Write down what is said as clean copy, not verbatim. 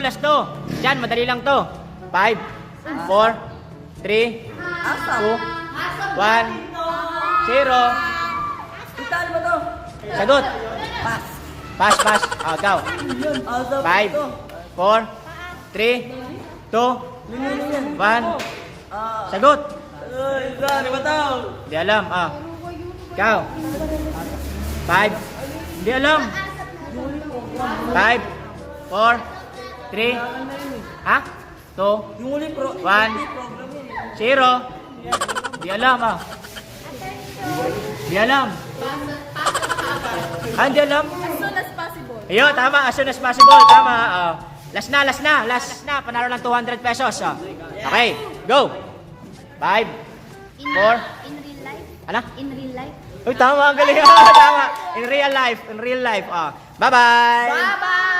last to. Diyan, madali lang to. 5, 4, 3, 2, 1, 0. Itaan mo to. Sagot. Pass. Pass, pass. Go. 5, 4, 3, 2, 1. Sagot. Ano ba to? Di alam. Ikaw. 5. Di alam. 5, 4, 3, 2, Yung uli pro. 1, 0. Di alam. Di alam. Di alam. As soon as possible. Ayun, tama. As soon as possible. Tama. Last na. Panalo ng 200 pesos. Okay, go. 5, 4. In real life? Ano? In real life? Uy, tama. Galing. Tama. In real life. Bye-bye. Bye-bye!